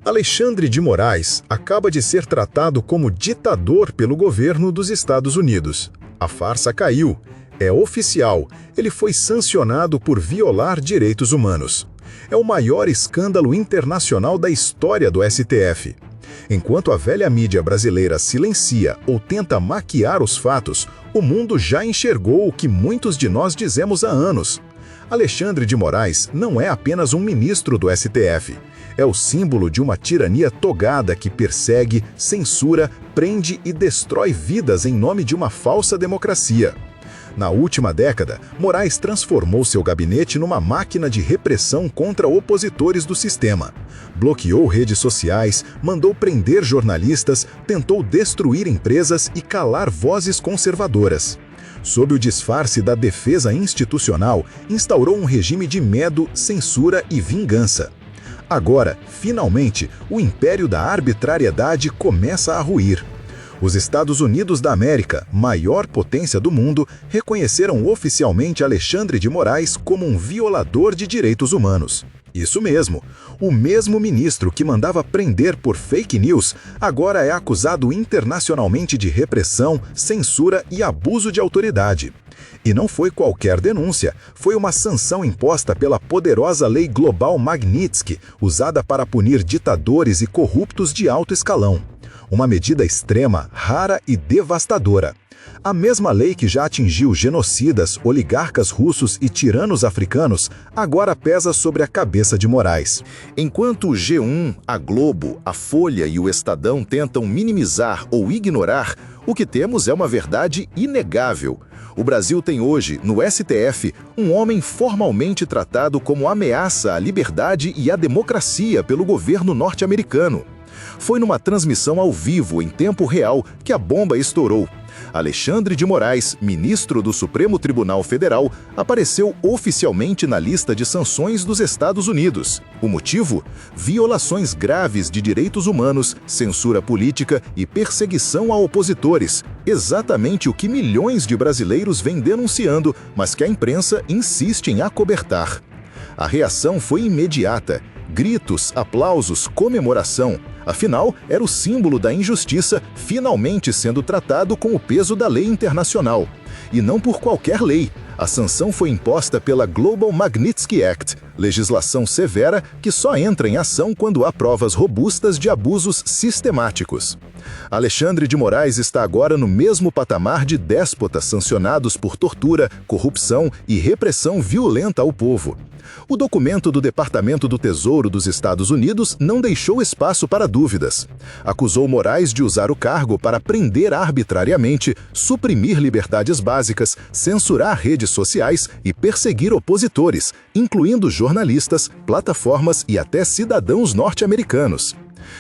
Alexandre de Moraes acaba de ser tratado como ditador pelo governo dos Estados Unidos. A farsa caiu. É oficial, ele foi sancionado por violar direitos humanos. É o maior escândalo internacional da história do STF. Enquanto a velha mídia brasileira silencia ou tenta maquiar os fatos, o mundo já enxergou o que muitos de nós dizemos há anos. Alexandre de Moraes não é apenas um ministro do STF. É o símbolo de uma tirania togada que persegue, censura, prende e destrói vidas em nome de uma falsa democracia. Na última década, Moraes transformou seu gabinete numa máquina de repressão contra opositores do sistema. Bloqueou redes sociais, mandou prender jornalistas, tentou destruir empresas e calar vozes conservadoras. Sob o disfarce da defesa institucional, instaurou um regime de medo, censura e vingança. Agora, finalmente, o império da arbitrariedade começa a ruir. Os Estados Unidos da América, maior potência do mundo, reconheceram oficialmente Alexandre de Moraes como um violador de direitos humanos. Isso mesmo, o mesmo ministro que mandava prender por fake news, agora é acusado internacionalmente de repressão, censura e abuso de autoridade. E não foi qualquer denúncia, foi uma sanção imposta pela poderosa Lei Global Magnitsky, usada para punir ditadores e corruptos de alto escalão. Uma medida extrema, rara e devastadora. A mesma lei que já atingiu genocidas, oligarcas russos e tiranos africanos, agora pesa sobre a cabeça de Moraes. Enquanto o G1, a Globo, a Folha e o Estadão tentam minimizar ou ignorar, o que temos é uma verdade inegável. O Brasil tem hoje, no STF, um homem formalmente tratado como ameaça à liberdade e à democracia pelo governo norte-americano. Foi numa transmissão ao vivo, em tempo real, que a bomba estourou. Alexandre de Moraes, ministro do Supremo Tribunal Federal, apareceu oficialmente na lista de sanções dos Estados Unidos. O motivo? Violações graves de direitos humanos, censura política e perseguição a opositores. Exatamente o que milhões de brasileiros vêm denunciando, mas que a imprensa insiste em acobertar. A reação foi imediata. Gritos, aplausos, comemoração. Afinal, era o símbolo da injustiça finalmente sendo tratado com o peso da lei internacional. E não por qualquer lei. A sanção foi imposta pela Global Magnitsky Act, legislação severa que só entra em ação quando há provas robustas de abusos sistemáticos. Alexandre de Moraes está agora no mesmo patamar de déspotas sancionados por tortura, corrupção e repressão violenta ao povo. O documento do Departamento do Tesouro dos Estados Unidos não deixou espaço para dúvidas. Acusou Moraes de usar o cargo para prender arbitrariamente, suprimir liberdades básicas, censurar redes sociais e perseguir opositores, incluindo jornalistas, plataformas e até cidadãos norte-americanos.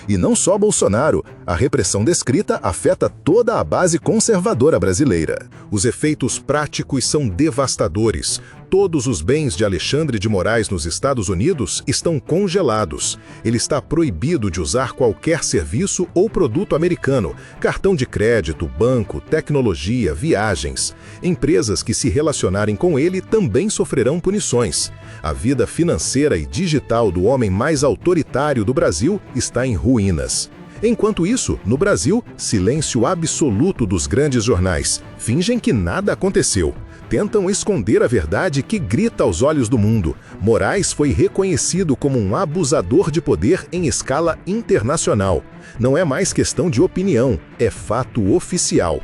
E não só Bolsonaro, a repressão descrita afeta toda a base conservadora brasileira. Os efeitos práticos são devastadores. Todos os bens de Alexandre de Moraes nos Estados Unidos estão congelados. Ele está proibido de usar qualquer serviço ou produto americano, cartão de crédito, banco, tecnologia, viagens. Empresas que se relacionarem com ele também sofrerão punições. A vida financeira e digital do homem mais autoritário do Brasil está em ruínas. Enquanto isso, no Brasil, silêncio absoluto dos grandes jornais. Fingem que nada aconteceu. Tentam esconder a verdade que grita aos olhos do mundo. Moraes foi reconhecido como um abusador de poder em escala internacional. Não é mais questão de opinião, é fato oficial.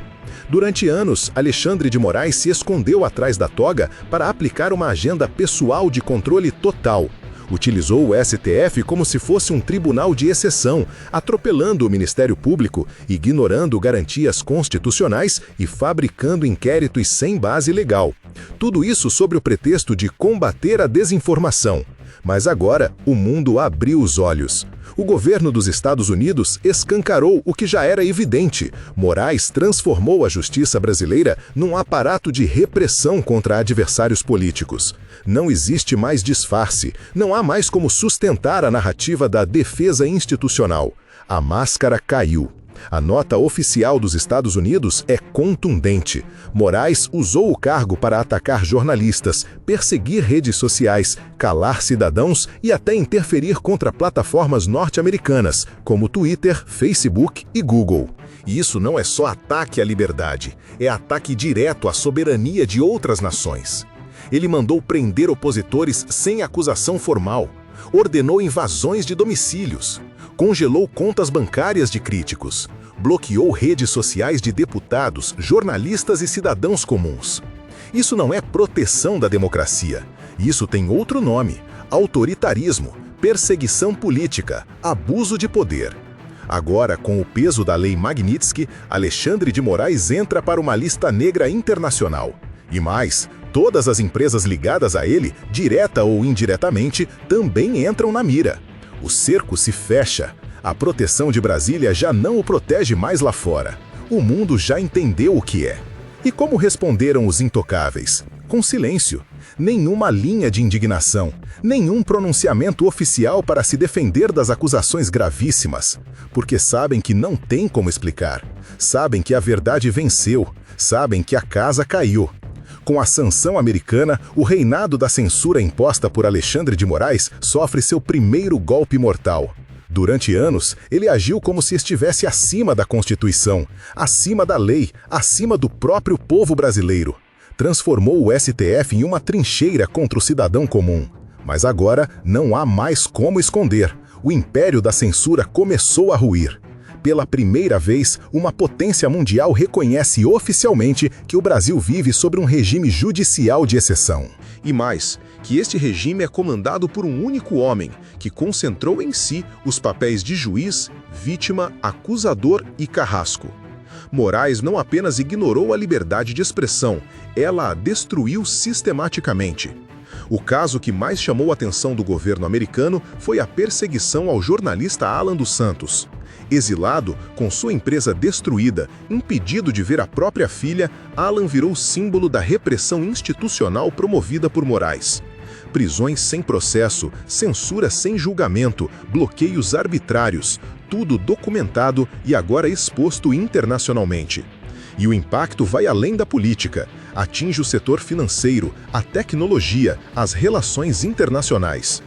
Durante anos, Alexandre de Moraes se escondeu atrás da toga para aplicar uma agenda pessoal de controle total. Utilizou o STF como se fosse um tribunal de exceção, atropelando o Ministério Público, ignorando garantias constitucionais e fabricando inquéritos sem base legal. Tudo isso sob o pretexto de combater a desinformação. Mas agora, o mundo abriu os olhos. O governo dos Estados Unidos escancarou o que já era evidente. Moraes transformou a justiça brasileira num aparato de repressão contra adversários políticos. Não existe mais disfarce, não há mais como sustentar a narrativa da defesa institucional. A máscara caiu. A nota oficial dos Estados Unidos é contundente. Moraes usou o cargo para atacar jornalistas, perseguir redes sociais, calar cidadãos e até interferir contra plataformas norte-americanas, como Twitter, Facebook e Google. E isso não é só ataque à liberdade, é ataque direto à soberania de outras nações. Ele mandou prender opositores sem acusação formal, ordenou invasões de domicílios, congelou contas bancárias de críticos, bloqueou redes sociais de deputados, jornalistas e cidadãos comuns. Isso não é proteção da democracia. Isso tem outro nome: autoritarismo, perseguição política, abuso de poder. Agora, com o peso da Lei Magnitsky, Alexandre de Moraes entra para uma lista negra internacional. E mais, todas as empresas ligadas a ele, direta ou indiretamente, também entram na mira. O cerco se fecha. A proteção de Brasília já não o protege mais lá fora. O mundo já entendeu o que é. E como responderam os intocáveis? Com silêncio. Nenhuma linha de indignação, nenhum pronunciamento oficial para se defender das acusações gravíssimas. Porque sabem que não tem como explicar. Sabem que a verdade venceu. Sabem que a casa caiu. Com a sanção americana, o reinado da censura imposta por Alexandre de Moraes sofre seu primeiro golpe mortal. Durante anos, ele agiu como se estivesse acima da Constituição, acima da lei, acima do próprio povo brasileiro. Transformou o STF em uma trincheira contra o cidadão comum. Mas agora não há mais como esconder. O império da censura começou a ruir. Pela primeira vez, uma potência mundial reconhece oficialmente que o Brasil vive sobre um regime judicial de exceção. E mais, que este regime é comandado por um único homem, que concentrou em si os papéis de juiz, vítima, acusador e carrasco. Moraes não apenas ignorou a liberdade de expressão, ela a destruiu sistematicamente. O caso que mais chamou a atenção do governo americano foi a perseguição ao jornalista Alan dos Santos. Exilado, com sua empresa destruída, impedido de ver a própria filha, Alan virou símbolo da repressão institucional promovida por Moraes. Prisões sem processo, censura sem julgamento, bloqueios arbitrários, tudo documentado e agora exposto internacionalmente. E o impacto vai além da política, atinge o setor financeiro, a tecnologia, as relações internacionais.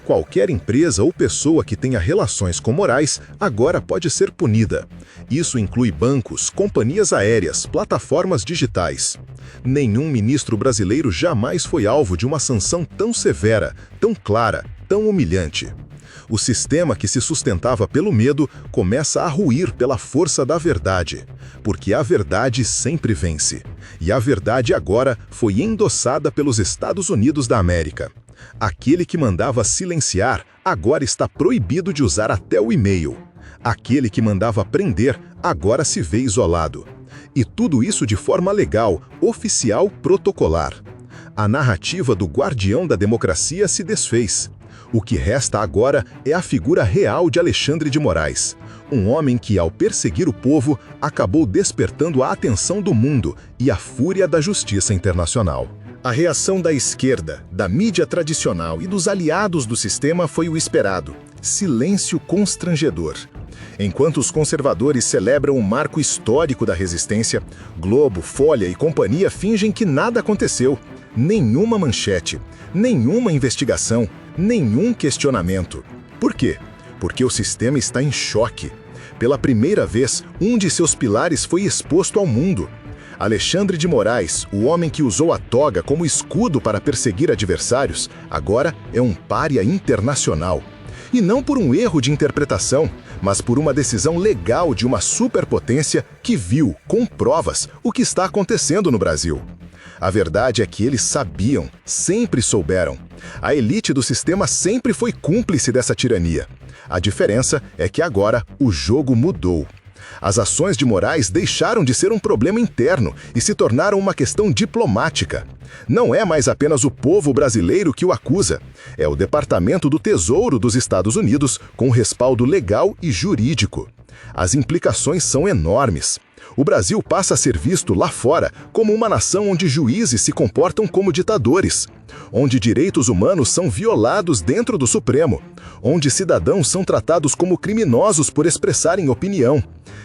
Qualquer empresa ou pessoa que tenha relações com Moraes agora pode ser punida. Isso inclui bancos, companhias aéreas, plataformas digitais. Nenhum ministro brasileiro jamais foi alvo de uma sanção tão severa, tão clara, tão humilhante. O sistema que se sustentava pelo medo começa a ruir pela força da verdade, porque a verdade sempre vence. E a verdade agora foi endossada pelos Estados Unidos da América. Aquele que mandava silenciar agora está proibido de usar até o e-mail. Aquele que mandava prender agora se vê isolado. E tudo isso de forma legal, oficial, protocolar. A narrativa do guardião da democracia se desfez. O que resta agora é a figura real de Alexandre de Moraes, um homem que, ao perseguir o povo, acabou despertando a atenção do mundo e a fúria da justiça internacional. A reação da esquerda, da mídia tradicional e dos aliados do sistema foi o esperado: silêncio constrangedor. Enquanto os conservadores celebram o marco histórico da resistência, Globo, Folha e companhia fingem que nada aconteceu. Nenhuma manchete, nenhuma investigação, nenhum questionamento. Por quê? Porque o sistema está em choque. Pela primeira vez, um de seus pilares foi exposto ao mundo. Alexandre de Moraes, o homem que usou a toga como escudo para perseguir adversários, agora é um pária internacional. E não por um erro de interpretação, mas por uma decisão legal de uma superpotência que viu, com provas, o que está acontecendo no Brasil. A verdade é que eles sabiam, sempre souberam. A elite do sistema sempre foi cúmplice dessa tirania. A diferença é que agora o jogo mudou. As ações de Moraes deixaram de ser um problema interno e se tornaram uma questão diplomática. Não é mais apenas o povo brasileiro que o acusa, é o Departamento do Tesouro dos Estados Unidos com respaldo legal e jurídico. As implicações são enormes. O Brasil passa a ser visto lá fora como uma nação onde juízes se comportam como ditadores, onde direitos humanos são violados dentro do Supremo, onde cidadãos são tratados como criminosos por expressarem opinião.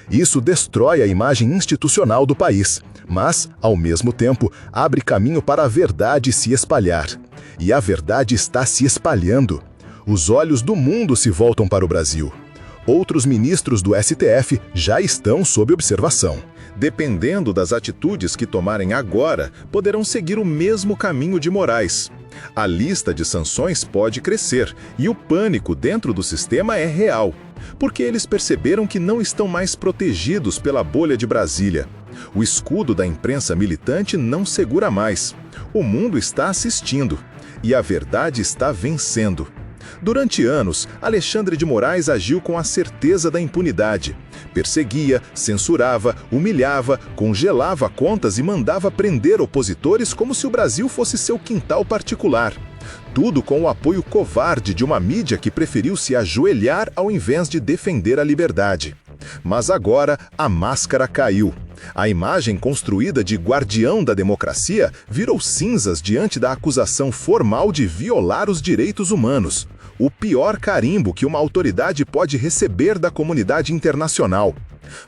Isso destrói a imagem institucional do país, mas, ao mesmo tempo, abre caminho para a verdade se espalhar. E a verdade está se espalhando. Os olhos do mundo se voltam para o Brasil. Outros ministros do STF já estão sob observação. Dependendo das atitudes que tomarem agora, poderão seguir o mesmo caminho de Moraes. A lista de sanções pode crescer e o pânico dentro do sistema é real, porque eles perceberam que não estão mais protegidos pela bolha de Brasília. O escudo da imprensa militante não segura mais. O mundo está assistindo e a verdade está vencendo. Durante anos, Alexandre de Moraes agiu com a certeza da impunidade. Perseguia, censurava, humilhava, congelava contas e mandava prender opositores como se o Brasil fosse seu quintal particular. Tudo com o apoio covarde de uma mídia que preferiu se ajoelhar ao invés de defender a liberdade. Mas agora a máscara caiu. A imagem construída de guardião da democracia virou cinzas diante da acusação formal de violar os direitos humanos. O pior carimbo que uma autoridade pode receber da comunidade internacional.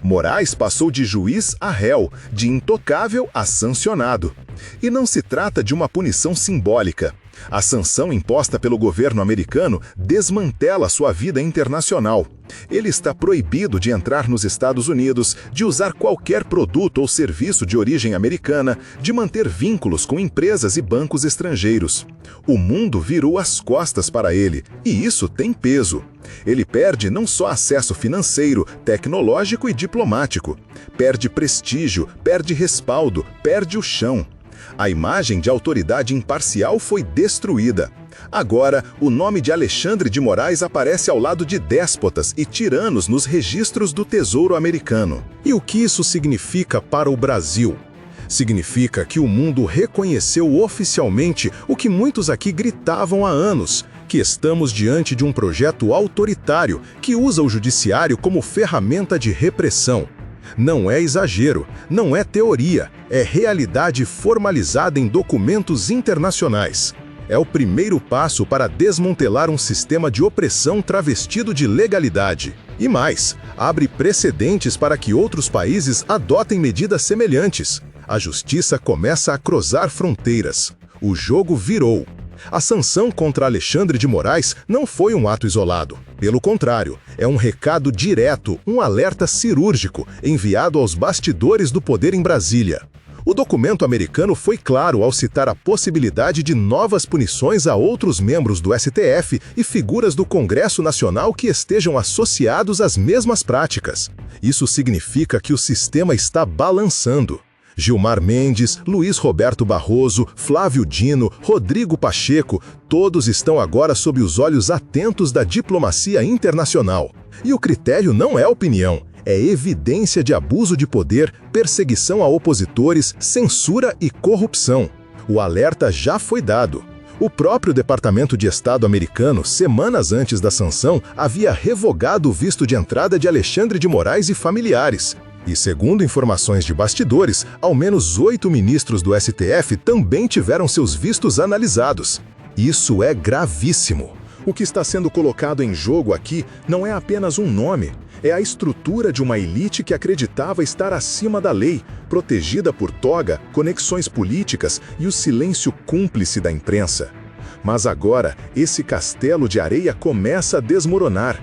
Moraes passou de juiz a réu, de intocável a sancionado. E não se trata de uma punição simbólica. A sanção imposta pelo governo americano desmantela sua vida internacional. Ele está proibido de entrar nos Estados Unidos, de usar qualquer produto ou serviço de origem americana, de manter vínculos com empresas e bancos estrangeiros. O mundo virou as costas para ele, e isso tem peso. Ele perde não só acesso financeiro, tecnológico e diplomático. Perde prestígio, perde respaldo, perde o chão. A imagem de autoridade imparcial foi destruída. Agora, o nome de Alexandre de Moraes aparece ao lado de déspotas e tiranos nos registros do Tesouro americano. E o que isso significa para o Brasil? Significa que o mundo reconheceu oficialmente o que muitos aqui gritavam há anos, que estamos diante de um projeto autoritário que usa o judiciário como ferramenta de repressão. Não é exagero, não é teoria, é realidade formalizada em documentos internacionais. É o primeiro passo para desmantelar um sistema de opressão travestido de legalidade. E mais, abre precedentes para que outros países adotem medidas semelhantes. A justiça começa a cruzar fronteiras. O jogo virou. A sanção contra Alexandre de Moraes não foi um ato isolado. Pelo contrário, é um recado direto, um alerta cirúrgico, enviado aos bastidores do poder em Brasília. O documento americano foi claro ao citar a possibilidade de novas punições a outros membros do STF e figuras do Congresso Nacional que estejam associados às mesmas práticas. Isso significa que o sistema está balançando. Gilmar Mendes, Luiz Roberto Barroso, Flávio Dino, Rodrigo Pacheco, todos estão agora sob os olhos atentos da diplomacia internacional. E o critério não é opinião, é evidência de abuso de poder, perseguição a opositores, censura e corrupção. O alerta já foi dado. O próprio Departamento de Estado americano, semanas antes da sanção, havia revogado o visto de entrada de Alexandre de Moraes e familiares. E segundo informações de bastidores, ao menos 8 ministros do STF também tiveram seus vistos analisados. Isso é gravíssimo. O que está sendo colocado em jogo aqui não é apenas um nome, é a estrutura de uma elite que acreditava estar acima da lei, protegida por toga, conexões políticas e o silêncio cúmplice da imprensa. Mas agora, esse castelo de areia começa a desmoronar.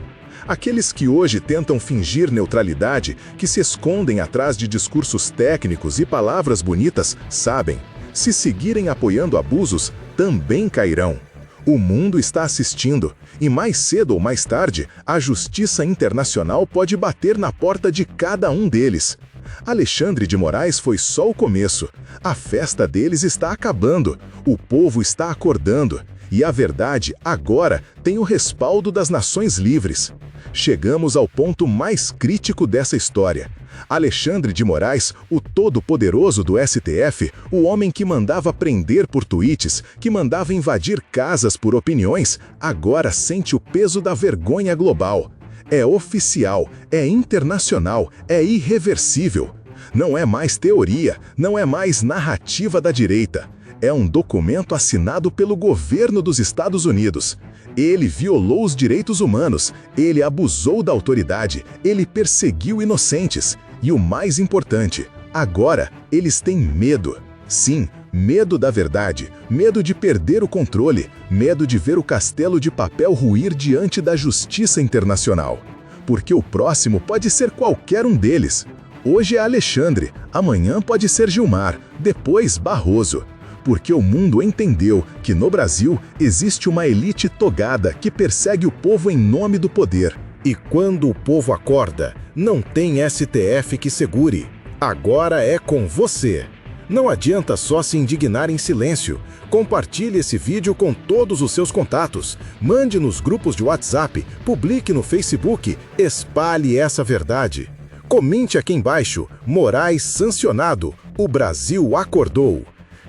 Aqueles que hoje tentam fingir neutralidade, que se escondem atrás de discursos técnicos e palavras bonitas, sabem, se seguirem apoiando abusos, também cairão. O mundo está assistindo, e mais cedo ou mais tarde, a justiça internacional pode bater na porta de cada um deles. Alexandre de Moraes foi só o começo. A festa deles está acabando, o povo está acordando, e a verdade, agora, tem o respaldo das nações livres. Chegamos ao ponto mais crítico dessa história. Alexandre de Moraes, o todo-poderoso do STF, o homem que mandava prender por tweets, que mandava invadir casas por opiniões, agora sente o peso da vergonha global. É oficial, é internacional, é irreversível. Não é mais teoria, não é mais narrativa da direita. É um documento assinado pelo governo dos Estados Unidos. Ele violou os direitos humanos, ele abusou da autoridade, ele perseguiu inocentes. E o mais importante, agora eles têm medo. Sim, medo da verdade, medo de perder o controle, medo de ver o castelo de papel ruir diante da justiça internacional. Porque o próximo pode ser qualquer um deles. Hoje é Alexandre, amanhã pode ser Gilmar, depois Barroso. Porque o mundo entendeu que no Brasil existe uma elite togada que persegue o povo em nome do poder. E quando o povo acorda, não tem STF que segure. Agora é com você. Não adianta só se indignar em silêncio. Compartilhe esse vídeo com todos os seus contatos. Mande nos grupos de WhatsApp, publique no Facebook, espalhe essa verdade. Comente aqui embaixo, Moraes sancionado, o Brasil acordou.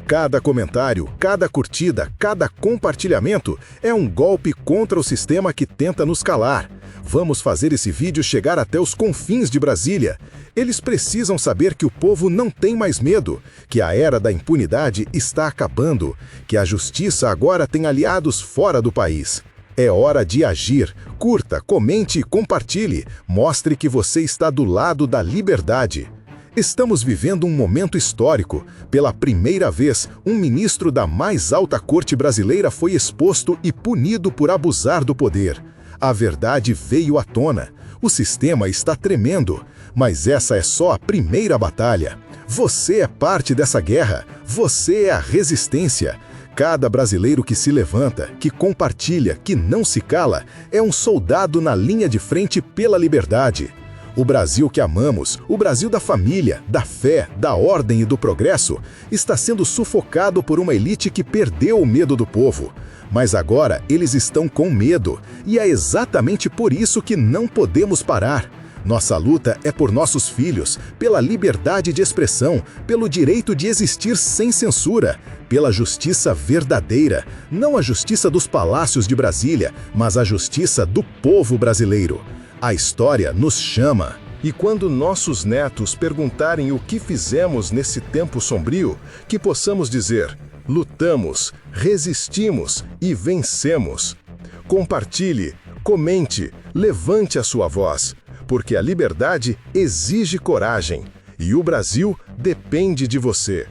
Cada comentário, cada curtida, cada compartilhamento é um golpe contra o sistema que tenta nos calar. Vamos fazer esse vídeo chegar até os confins de Brasília. Eles precisam saber que o povo não tem mais medo, que a era da impunidade está acabando, que a justiça agora tem aliados fora do país. É hora de agir. Curta, comente e compartilhe. Mostre que você está do lado da liberdade. Estamos vivendo um momento histórico. Pela primeira vez, um ministro da mais alta corte brasileira foi exposto e punido por abusar do poder. A verdade veio à tona. O sistema está tremendo. Mas essa é só a primeira batalha. Você é parte dessa guerra. Você é a resistência. Cada brasileiro que se levanta, que compartilha, que não se cala, é um soldado na linha de frente pela liberdade. O Brasil que amamos, o Brasil da família, da fé, da ordem e do progresso, está sendo sufocado por uma elite que perdeu o medo do povo. Mas agora eles estão com medo, e é exatamente por isso que não podemos parar. Nossa luta é por nossos filhos, pela liberdade de expressão, pelo direito de existir sem censura, pela justiça verdadeira, não a justiça dos palácios de Brasília, mas a justiça do povo brasileiro. A história nos chama. E quando nossos netos perguntarem o que fizemos nesse tempo sombrio, que possamos dizer: lutamos, resistimos e vencemos. Compartilhe, comente, levante a sua voz, porque a liberdade exige coragem e o Brasil depende de você.